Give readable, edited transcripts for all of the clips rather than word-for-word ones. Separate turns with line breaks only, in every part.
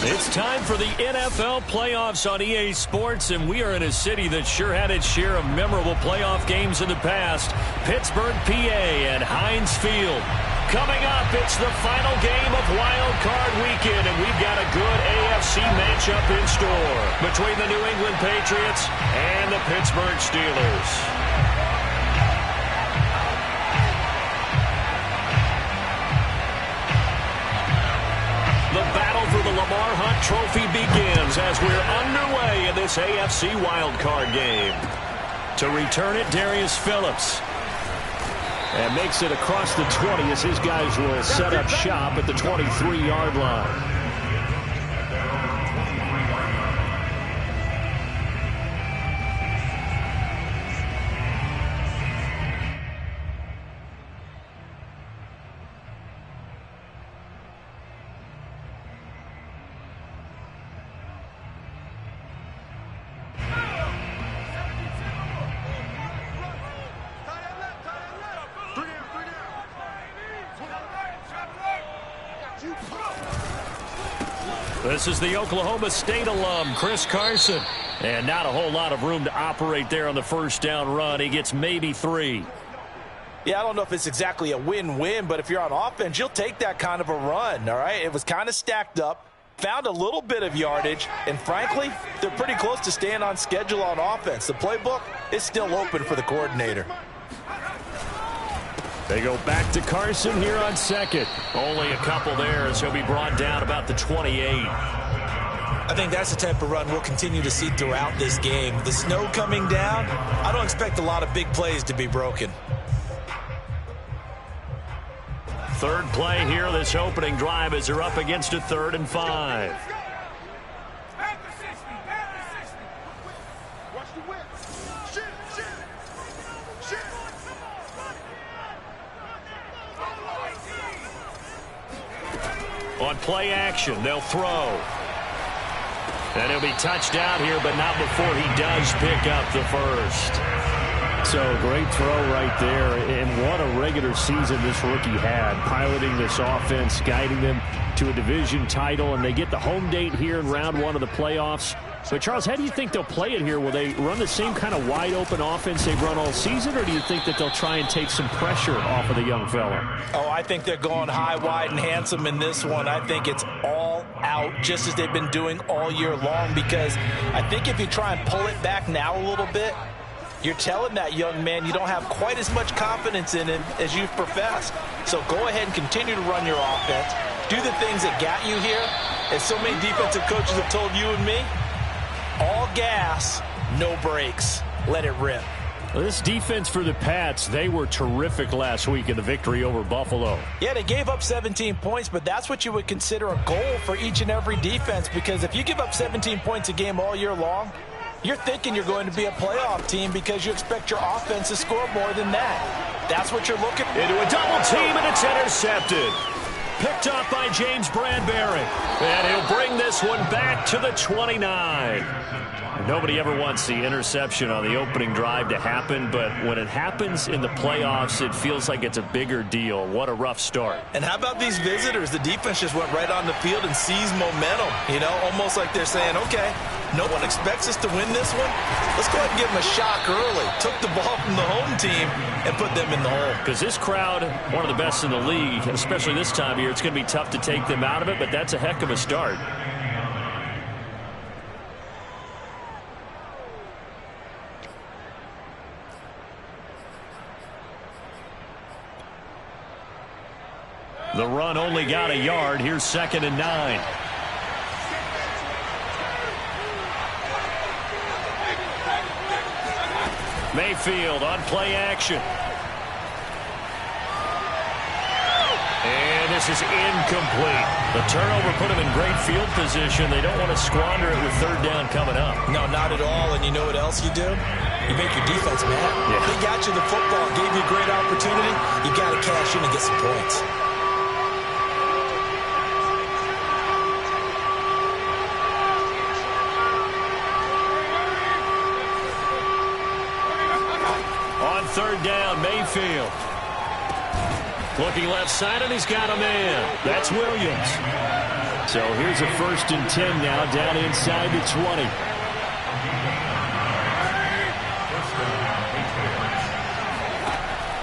It's time for the NFL playoffs on EA Sports, and we are in a city that sure had its share of memorable playoff games in the past. Pittsburgh, PA at Heinz Field. Coming up, it's the final game of Wild Card Weekend, and we've got a good AFC matchup in store between the New England Patriots and the Pittsburgh Steelers. The battle for the Lamar Hunt Trophy begins as we're underway in this AFC wildcard game. To return it, Darius Phillips. And makes it across the 20 as his guys will set up shop at the 23-yard line. This is the Oklahoma State alum, Chris Carson. And not a whole lot of room to operate there on the first down run. He gets maybe 3.
Yeah, I don't know if it's exactly a win-win, but if you're on offense, you'll take that kind of a run, all right? It was kind of stacked up, found a little bit of yardage, and frankly, they're pretty close to staying on schedule on offense. The playbook is still open for the coordinator.
They go back to Carson here on second. Only a couple there as he'll be brought down about the 28.
I think that's the type of run we'll continue to see throughout this game. The snow coming down, I don't expect a lot of big plays to be broken.
Third play here, this opening drive as they're up against a 3rd and 5. On play action, they'll throw. And he'll be touched out here, but not before he does pick up the first. So, great throw right there. And what a regular season this rookie had, piloting this offense, guiding them to a division title. And they get the home date here in round 1 of the playoffs. So, Charles, how do you think they'll play it here? Will they run the same kind of wide-open offense they've run all season, or do you think that they'll try and take some pressure off of the young fella?
Oh, I think they're going high, wide, and handsome in this one. I think it's all out, just as they've been doing all year long, because I think if you try and pull it back now a little bit, you're telling that young man you don't have quite as much confidence in him as you've professed. So go ahead and continue to run your offense. Do the things that got you here. As so many defensive coaches have told you and me, all gas, no brakes. Let it rip.
Well, this defense for the Pats, they were terrific last week in the victory over Buffalo.
Yeah, they gave up 17 points, but that's what you would consider a goal for each and every defense, because if you give up 17 points a game all year long, you're thinking you're going to be a playoff team because you expect your offense to score more than that. That's what you're looking for.
Into a double team, and it's intercepted. Picked off by James Bradbury. And he'll bring this one back to the 29. Nobody ever wants the interception on the opening drive to happen, but when it happens in the playoffs, it feels like it's a bigger deal. What a rough start.
And how about these visitors? The defense just went right on the field and seized momentum, you know, almost like they're saying, okay, no one expects us to win this one. Let's go ahead and give them a shock early. Took the ball from the home team and put them in the hole.
Because this crowd, one of the best in the league, especially this time of year, it's going to be tough to take them out of it, but that's a heck of a start. The run only got a yard. Here's 2nd and 9. Mayfield on play action. And this is incomplete. The turnover put them in great field position. They don't want to squander it with 3rd down coming up.
No, not at all. And you know what else you do? You make your defense mad.
Yeah.
They got you the football, gave you a great opportunity. You got to cash in and get some points.
On 3rd down, Mayfield. Looking left side, and he's got a man. That's Williams. So here's a 1st and 10 now, down inside the 20.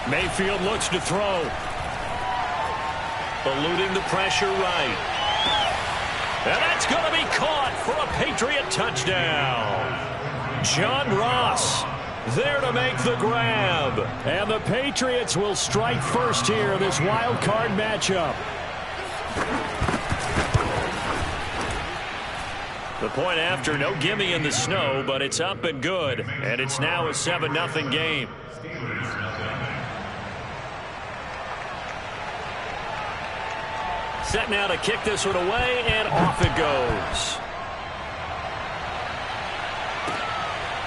Mayfield looks to throw. Eluding the pressure right. And that's going to be caught for a Patriot touchdown. John Ross there to make the grab. And the Patriots will strike first here in this wild card matchup. The point after, no gimme in the snow, but it's up and good. And it's now a 7-0 game. Set now to kick this one away, and off it goes.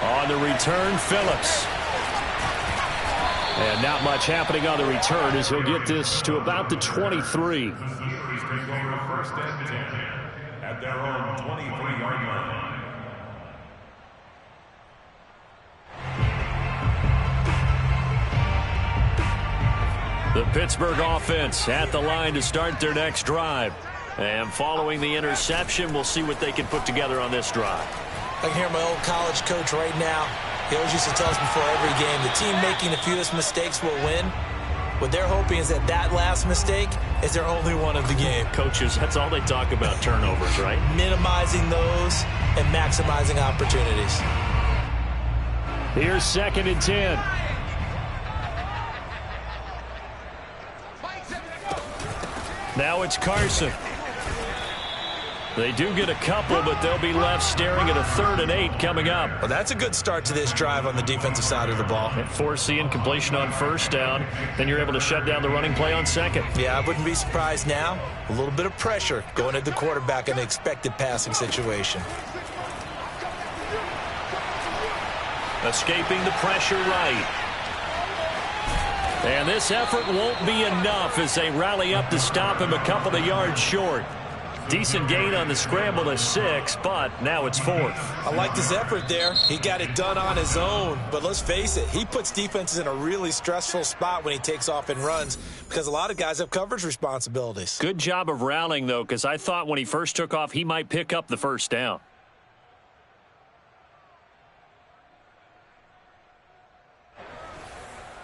On the return, Phillips. And not much happening on the return as he'll get this to about the 23.
First and 10 at their own 23-yard line.
The Pittsburgh offense at the line to start their next drive. And following the interception, we'll see what they can put together on this drive.
I can hear my old college coach right now. He always used to tell us before every game, the team making the fewest mistakes will win. What they're hoping is that that last mistake is their only one of the game.
Coaches, that's all they talk about, turnovers, right?
Minimizing those and maximizing opportunities.
Here's 2nd and 10. Now it's Carson. They do get a couple, but they'll be left staring at a 3rd and 8 coming up.
Well, that's a good start to this drive on the defensive side of the ball.
Forcing incompletion on 1st down. Then you're able to shut down the running play on 2nd.
Yeah, I wouldn't be surprised now. A little bit of pressure going at the quarterback in an expected passing situation.
Escaping the pressure right. And this effort won't be enough as they rally up to stop him a couple of yards short. Decent gain on the scramble to 6, but now it's 4th.
I like this effort there. He got it done on his own, but let's face it, he puts defenses in a really stressful spot when he takes off and runs because a lot of guys have coverage responsibilities.
Good job of rallying, though, because I thought when he first took off, he might pick up the 1st down.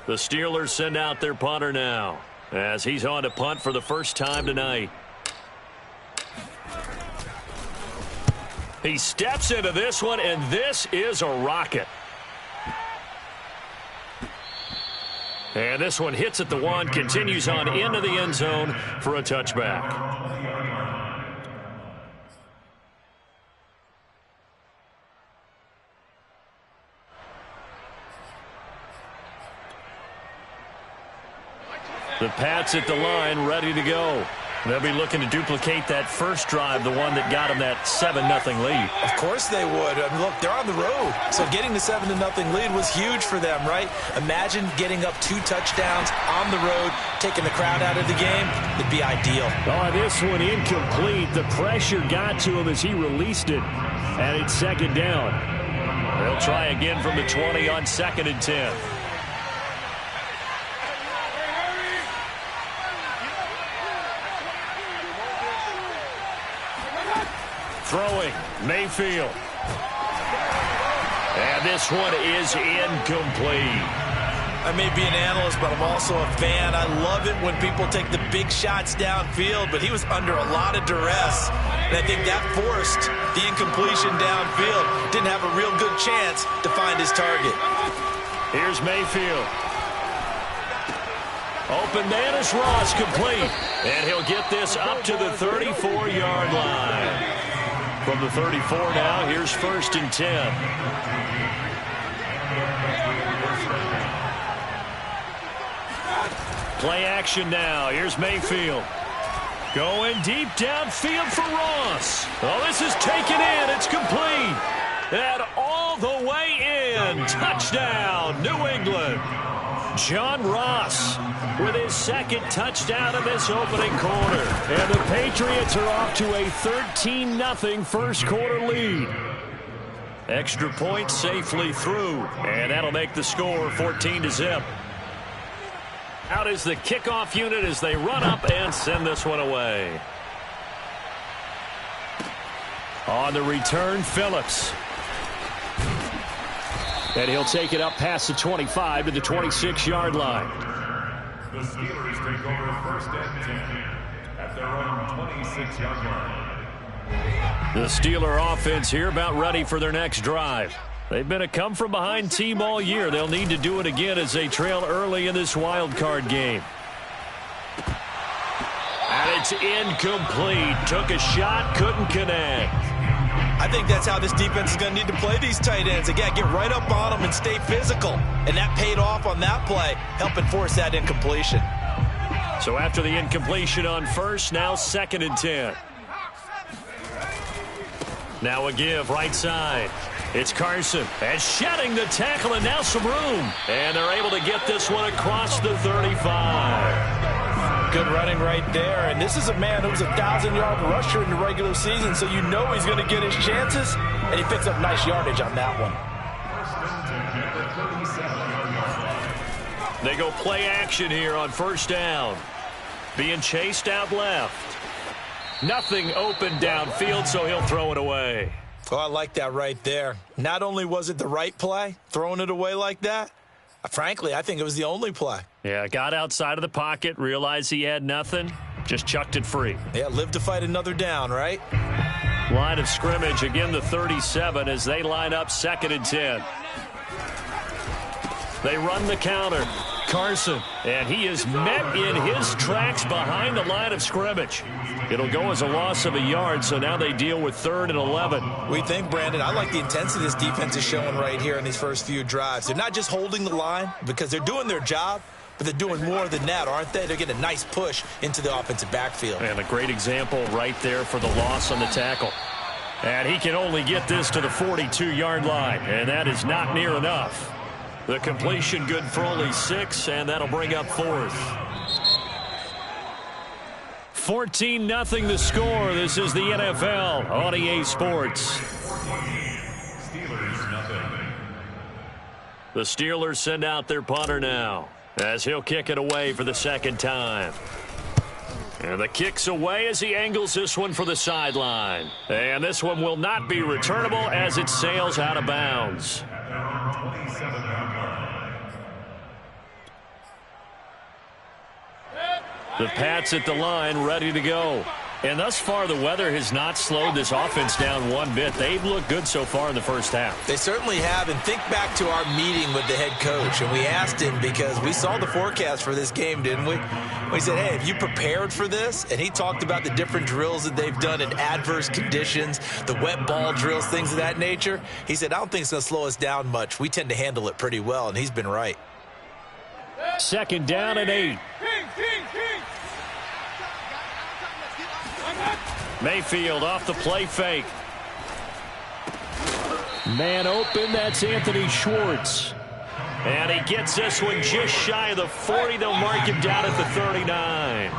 The Steelers send out their punter now as he's on to punt for the first time tonight. He steps into this one, and this is a rocket. And this one hits at the 1, continues on into the end zone for a touchback. The Pats at the line, ready to go. They'll be looking to duplicate that first drive, the one that got them that 7-0 lead.
Of course they would. I mean, look, they're on the road. So getting the 7-0 lead was huge for them, right? Imagine getting up 2 touchdowns on the road, taking the crowd out of the game. It'd be ideal.
Oh, this one incomplete. The pressure got to him as he released it. And it's 2nd down. They'll try again from the 20 on 2nd and 10. Throwing, Mayfield. And this one is incomplete.
I may be an analyst, but I'm also a fan. I love it when people take the big shots downfield, but he was under a lot of duress. And I think that forced the incompletion downfield. Didn't have a real good chance to find his target.
Here's Mayfield. Open man is Ross, complete. And he'll get this up to the 34-yard line. From the 34 now, here's 1st and 10. Play action now. Here's Mayfield. Going deep downfield for Ross. Oh, this is taken in. It's complete. And all the way in. Touchdown, New England. John Ross with his 2nd touchdown of this opening quarter. And the Patriots are off to a 13-0 first quarter lead. Extra point safely through. And that'll make the score 14-0. Out is the kickoff unit as they run up and send this one away. On the return, Phillips. And he'll take it up past the 25 to the 26-yard line.
The Steelers take over first and 10 at their own 26-yard line.
The Steeler offense here about ready for their next drive. They've been a come-from-behind team all year. They'll need to do it again as they trail early in this wild card game. And it's incomplete. Took a shot, couldn't connect.
I think that's how this defense is going to need to play these tight ends. Again, get right up on them and stay physical. And that paid off on that play, helping force that incompletion.
So after the incompletion on first, now 2nd and 10. Now a give right side. It's Carson. And shedding the tackle and now some room. And they're able to get this one across the 35.
Good running right there. And this is a man who's a 1,000-yard rusher in the regular season, so you know he's going to get his chances. And he picks up nice yardage on that one.
They go play action here on first down. Being chased out left. Nothing open downfield, so he'll throw it away.
Oh, I like that right there. Not only was it the right play, throwing it away like that, frankly, I think it was the only play.
Yeah, got outside of the pocket, realized he had nothing, just chucked it free.
Yeah, live to fight another down, right?
Line of scrimmage, again the 37 as they line up 2nd and 10. They run the counter. Carson, and he is met in his tracks behind the line of scrimmage. It'll go as a loss of a yard, so now they deal with 3rd and 11.
We think, Brandon, I like the intensity this defense is showing right here in these first few drives. They're not just holding the line because they're doing their job, but they're doing more than that, aren't they? They're getting a nice push into the offensive backfield.
And a great example right there for the loss on the tackle. And he can only get this to the 42-yard line, and that is not near enough. The completion good for only 6, and that'll bring up 4th. 14-0 the score. This is the NFL on EA Sports. The Steelers send out their punter now as he'll kick it away for the 2nd time. And the kick's away as he angles this one for the sideline. And this one will not be returnable as it sails out of bounds. The Pats at the line, ready to go. And thus far, the weather has not slowed this offense down one bit. They've looked good so far in the first half.
They certainly have. And think back to our meeting with the head coach. And we asked him because we saw the forecast for this game, didn't we? We said, hey, have you prepared for this? And he talked about the different drills that they've done in adverse conditions, the wet ball drills, things of that nature. He said, I don't think it's going to slow us down much. We tend to handle it pretty well, and he's been right.
2nd down and 8. Mayfield off the play fake. Man open, that's Anthony Schwartz. And he gets this one just shy of the 40. They'll mark him down at the 39.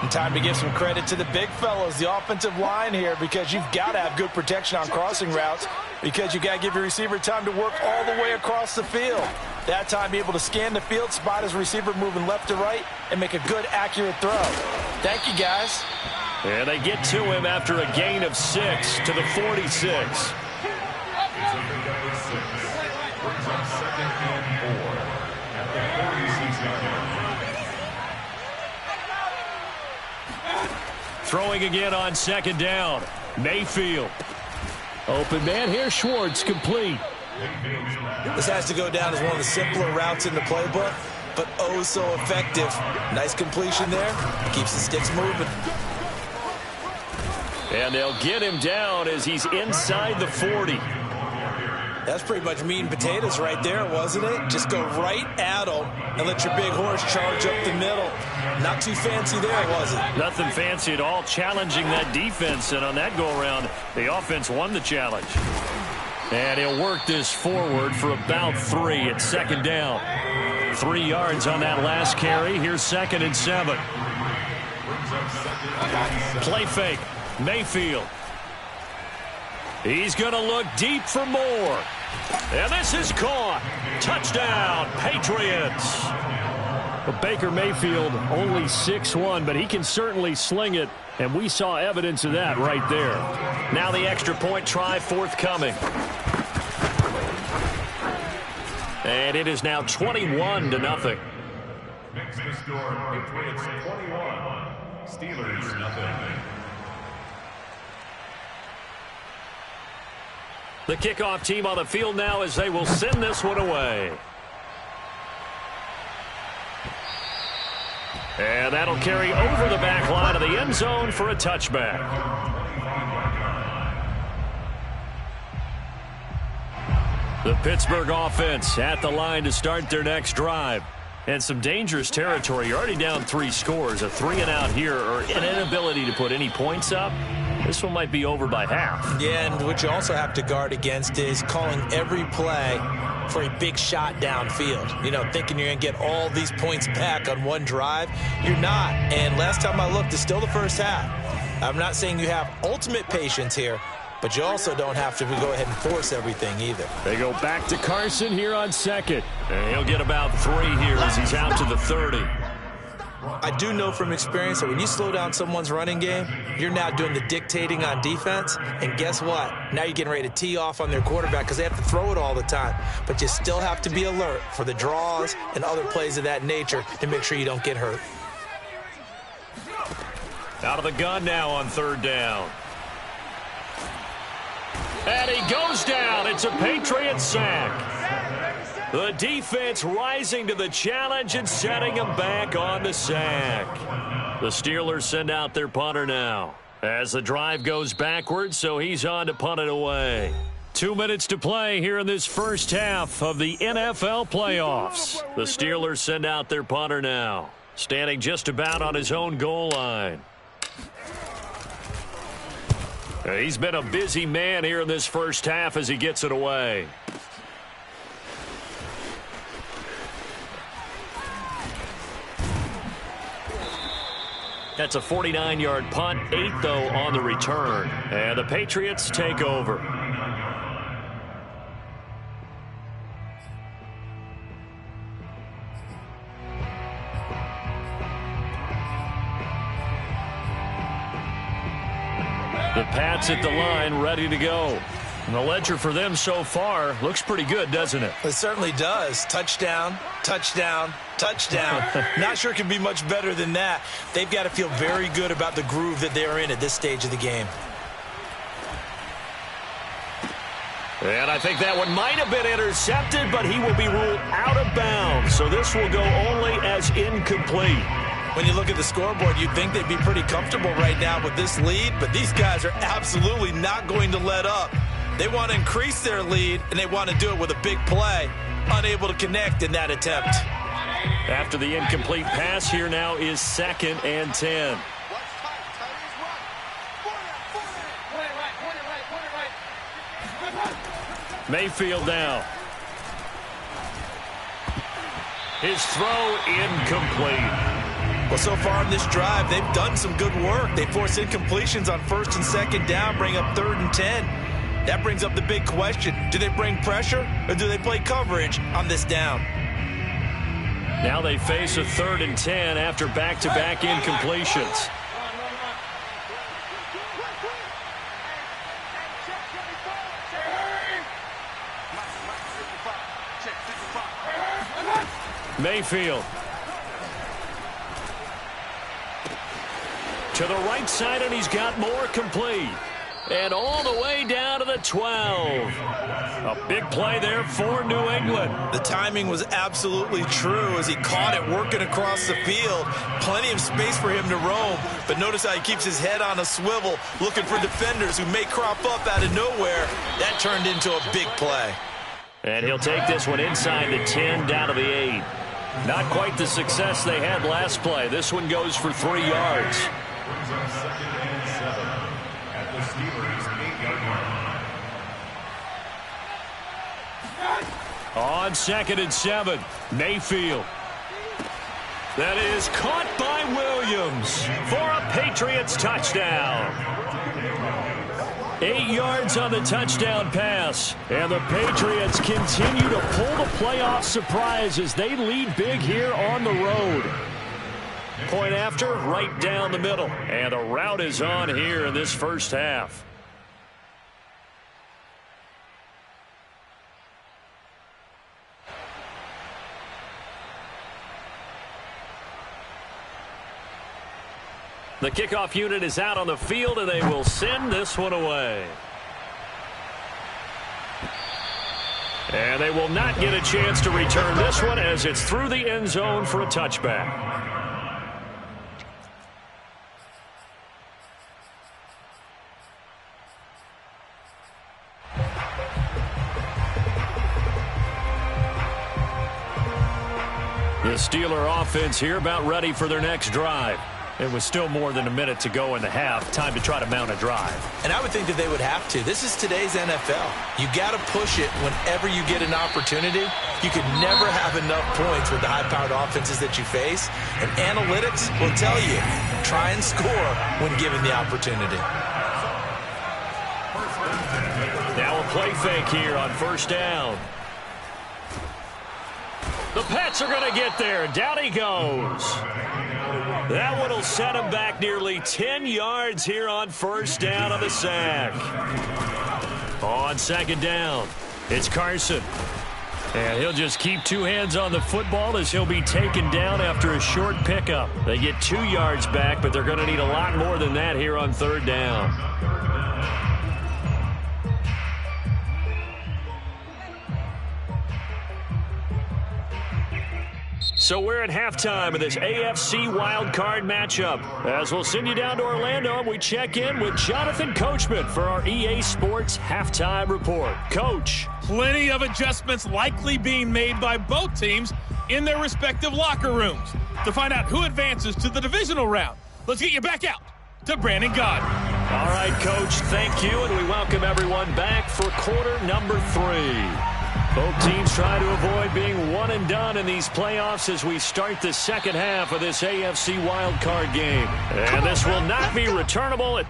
And time to give some credit to the big fellows, the offensive line here, because you've got to have good protection on crossing routes because you've got to give your receiver time to work all the way across the field. That time be able to scan the field, spot his receiver moving left to right, and make a good, accurate throw. Thank you, guys.
And they get to him after a gain of 6 to the 46. Throwing again on 2nd down. Mayfield. Open man here, Schwartz, complete.
This has to go down as one of the simpler routes in the playbook, but oh so effective. Nice completion there. Keeps the sticks moving.
And they'll get him down as he's inside the 40.
That's pretty much meat and potatoes right there, wasn't it? Just go right at him and let your big horse charge up the middle. Not too fancy there, was it?
Nothing fancy at all, challenging that defense. And on that go-around, the offense won the challenge. And he'll work this forward for about 3 at 2nd down. 3 yards on that last carry. Here's 2nd and 7. Play fake. Mayfield. He's going to look deep for more. And this is caught. Touchdown, Patriots. But Baker Mayfield only 6'1", but he can certainly sling it, and we saw evidence of that right there. Now the extra point try forthcoming. And it is now 21-0.
Makes the score Patriots 21, Steelers nothing.
The kickoff team on the field now as they will send this one away. And that'll carry over the back line of the end zone for a touchback. The Pittsburgh offense at the line to start their next drive. And some dangerous territory. You're already down 3 scores. A 3-and-out here, or an inability to put any points up. This one might be over by half.
Yeah, and what you also have to guard against is calling every play for a big shot downfield. You know, thinking you're going to get all these points back on one drive. You're not. And last time I looked, it's still the first half. I'm not saying you have ultimate patience here, but you also don't have to go ahead and force everything either.
They go back to Carson here on second. And he'll get about 3 here as he's out to the 30.
I do know from experience that when you slow down someone's running game, you're now doing the dictating on defense. And guess what? Now you're getting ready to tee off on their quarterback because they have to throw it all the time. But you still have to be alert for the draws and other plays of that nature to make sure you don't get hurt.
Out of the gun now on 3rd down. And he goes down. It's a Patriots sack. The defense rising to the challenge and setting him back on the sack. The Steelers send out their punter now as the drive goes backwards, so he's on to punt it away. 2 minutes to play here in this first half of the NFL playoffs. The Steelers send out their punter now, standing just about on his own goal line. He's been a busy man here in this first half as he gets it away. That's a 49-yard punt, 8 though on the return. And the Patriots take over. The Pats at the line, ready to go. And the ledger for them so far looks pretty good, doesn't it?
It certainly does. Touchdown, touchdown, touchdown. Not sure it can be much better than that. They've got to feel very good about the groove that they're in at this stage of the game.
And I think that one might have been intercepted, but he will be ruled out of bounds. So this will go only as incomplete.
When you look at the scoreboard, you'd think they'd be pretty comfortable right now with this lead, but these guys are absolutely not going to let up. They want to increase their lead, and they want to do it with a big play. Unable to connect in that attempt.
After the incomplete pass, here now is 2nd and 10. Mayfield now. His throw incomplete.
Well, so far in this drive, they've done some good work. They force incompletions on 1st and 2nd down, bring up 3rd and 10. That brings up the big question. Do they bring pressure or do they play coverage on this down?
Now they face a 3rd and 10 after back-to-back incompletions. Mayfield. To the right side, and he's got more complete. And all the way down to the 12. A big play there for New England.
The timing was absolutely true as he caught it working across the field. Plenty of space for him to roam. But notice how he keeps his head on a swivel, looking for defenders who may crop up out of nowhere. That turned into a big play.
And he'll take this one inside the 10, down to the 8. Not quite the success they had last play. This one goes for 3 yards.
Brings up 2nd and 7 at the Steelers' 8-yard line.
On 2nd and 7, Mayfield. That is caught by Williams for a Patriots touchdown. 8 yards on the touchdown pass. And the Patriots continue to pull the playoff surprise as they lead big here on the road. Point after, right down the middle. And the route is on here in this first half. The kickoff unit is out on the field, and they will send this one away. And they will not get a chance to return this one as it's through the end zone for a touchback. The Steeler offense here about ready for their next drive. It was still more than a minute to go in the half. Time to try to mount a drive.
And I would think that they would have to. This is today's NFL. You got to push it whenever you get an opportunity. You could never have enough points with the high-powered offenses that you face. And analytics will tell you, try and score when given the opportunity.
Now a play fake here on first down. The Pats are going to get there. Down he goes. That one will set him back nearly 10 yards here on first down on the sack. On second down, it's Carson. And he'll just keep 2 hands on the football as he'll be taken down after a short pickup. They get 2 yards back, but they're going to need a lot more than that here on third down. So we're at halftime of this AFC wildcard matchup. As we'll send you down to Orlando, and we check in with Jonathan Coachman for our EA Sports Halftime Report. Coach.
Plenty of adjustments likely being made by both teams in their respective locker rooms. To find out who advances to the divisional round, let's get you back out to Brandon Gaudin.
All right, Coach, thank you, and we welcome everyone back for quarter number 3. Both teams try to avoid being one and done in these playoffs as we start the second half of this AFC wildcard game. And this will not be returnable.